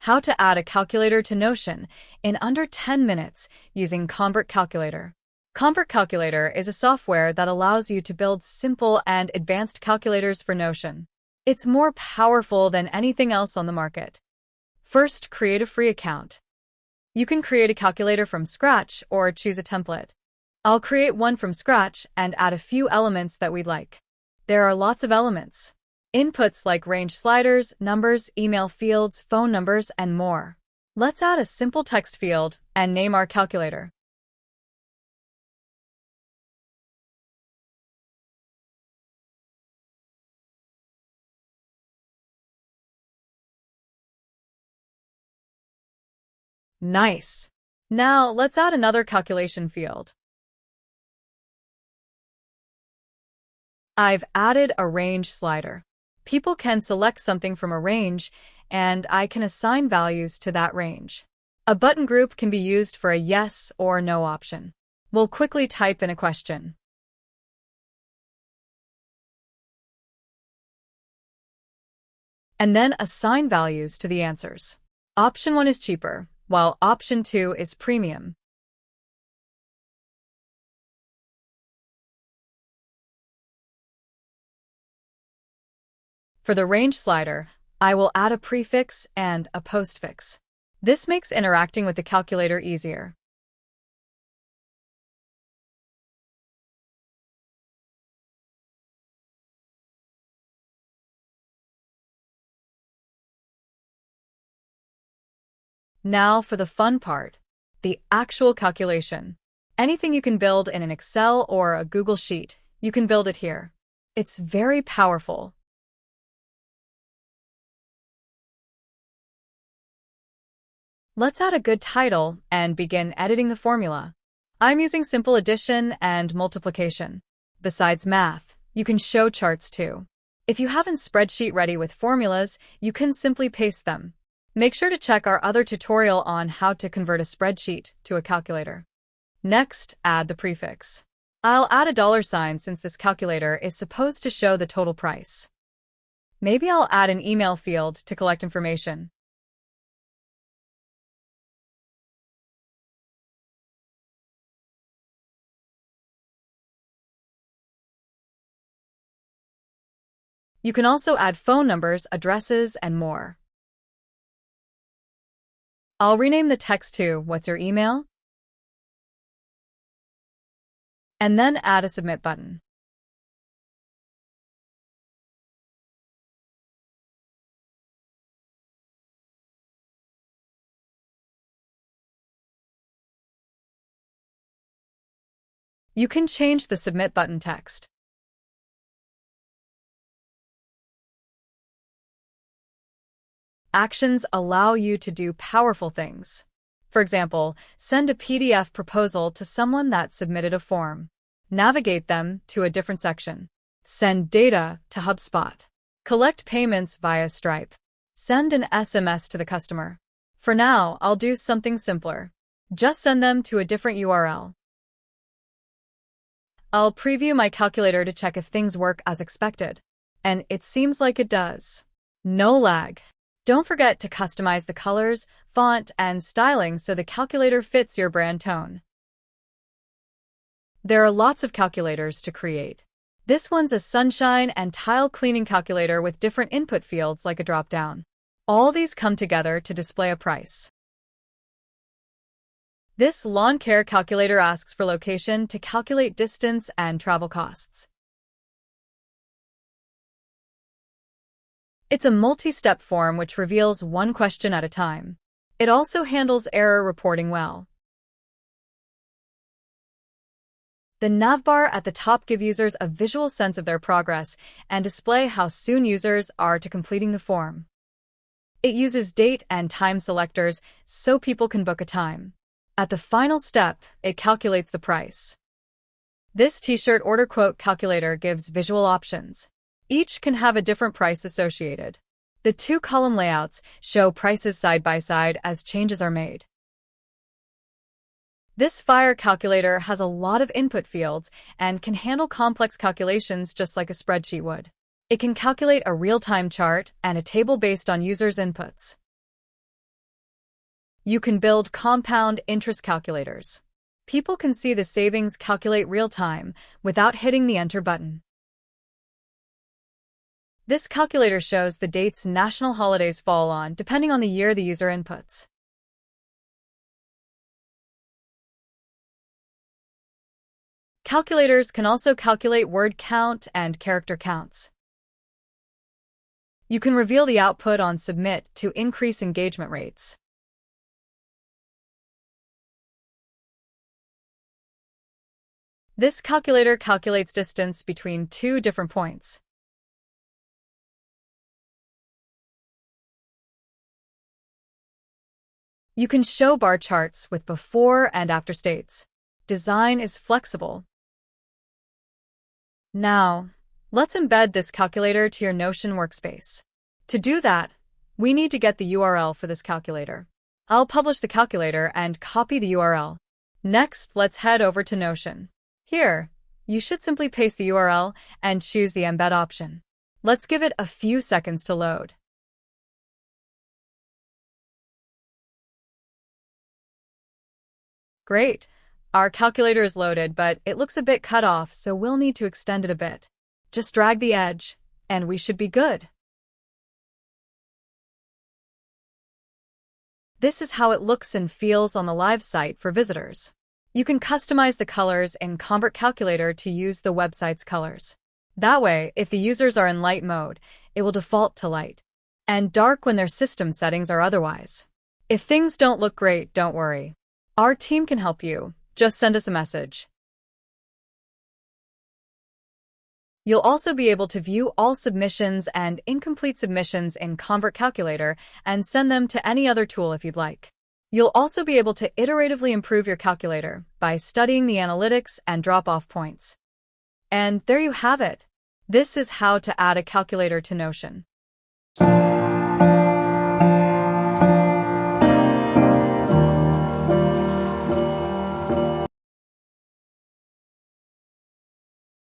How to add a calculator to Notion in under 10 minutes using ConvertCalculator. ConvertCalculator is a software that allows you to build simple and advanced calculators for Notion. It's more powerful than anything else on the market. First, create a free account. You can create a calculator from scratch or choose a template. I'll create one from scratch and add a few elements that we'd like. There are lots of elements. Inputs like range sliders, numbers, email fields, phone numbers, and more. Let's add a simple text field and name our calculator. Nice. Now let's add another calculation field. I've added a range slider. People can select something from a range, and I can assign values to that range. A button group can be used for a yes or no option. We'll quickly type in a question. And then assign values to the answers. Option 1 is cheaper, while option 2 is premium. For the range slider, I will add a prefix and a postfix. This makes interacting with the calculator easier. Now for the fun part, the actual calculation. Anything you can build in an Excel or a Google Sheet, you can build it here. It's very powerful. Let's add a good title and begin editing the formula. I'm using simple addition and multiplication. Besides math, you can show charts too. If you haven't spreadsheet ready with formulas, you can simply paste them. Make sure to check our other tutorial on how to convert a spreadsheet to a calculator. Next, add the prefix. I'll add a $sign since this calculator is supposed to show the total price. Maybe I'll add an email field to collect information. You can also add phone numbers, addresses, and more. I'll rename the text to "What's your email?" and then add a submit button. You can change the submit button text. Actions allow you to do powerful things. For example, send a PDF proposal to someone that submitted a form. Navigate them to a different section. Send data to HubSpot. Collect payments via Stripe. Send an SMS to the customer. For now, I'll do something simpler. Just send them to a different URL. I'll preview my calculator to check if things work as expected. And it seems like it does. No lag. Don't forget to customize the colors, font, and styling so the calculator fits your brand tone. There are lots of calculators to create. This one's a sunshine and tile cleaning calculator with different input fields like a drop-down. All these come together to display a price. This lawn care calculator asks for location to calculate distance and travel costs. It's a multi-step form which reveals one question at a time. It also handles error reporting well. The navbar at the top gives users a visual sense of their progress and display how soon users are to completing the form. It uses date and time selectors so people can book a time. At the final step, it calculates the price. This t-shirt order quote calculator gives visual options. Each can have a different price associated. The two-column layouts show prices side by side as changes are made. This Fire calculator has a lot of input fields and can handle complex calculations just like a spreadsheet would. It can calculate a real-time chart and a table based on users' inputs. You can build compound interest calculators. People can see the savings calculate real-time without hitting the Enter button. This calculator shows the dates national holidays fall on depending on the year the user inputs. Calculators can also calculate word count and character counts. You can reveal the output on Submit to increase engagement rates. This calculator calculates distance between two different points. You can show bar charts with before and after states. Design is flexible. Now, let's embed this calculator to your Notion workspace. To do that, we need to get the URL for this calculator. I'll publish the calculator and copy the URL. Next, let's head over to Notion. Here, you should simply paste the URL and choose the embed option. Let's give it a few seconds to load. Great. Our calculator is loaded, but it looks a bit cut off, so we'll need to extend it a bit. Just drag the edge, and we should be good. This is how it looks and feels on the live site for visitors. You can customize the colors in ConvertCalculator to use the website's colors. That way, if the users are in light mode, it will default to light, and dark when their system settings are otherwise. If things don't look great, don't worry. Our team can help you. Just send us a message. You'll also be able to view all submissions and incomplete submissions in ConvertCalculator and send them to any other tool if you'd like. You'll also be able to iteratively improve your calculator by studying the analytics and drop-off points. And there you have it. This is how to add a calculator to Notion.